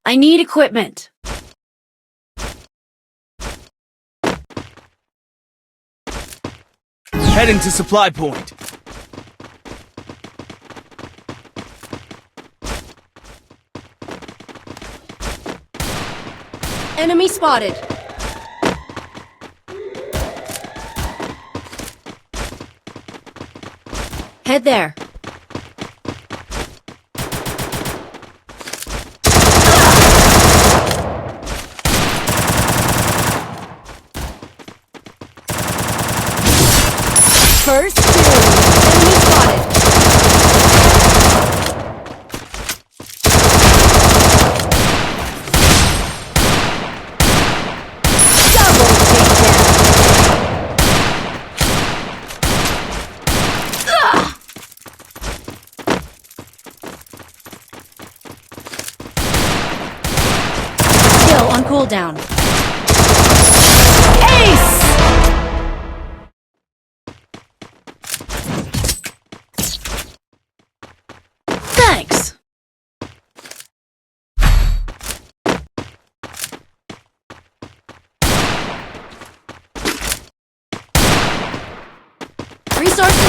I need equipment. Heading to supply point. Enemy spotted. Head there. First two. Enemy spotted. Double takedown. Kill on cooldown. Ace! Thanks.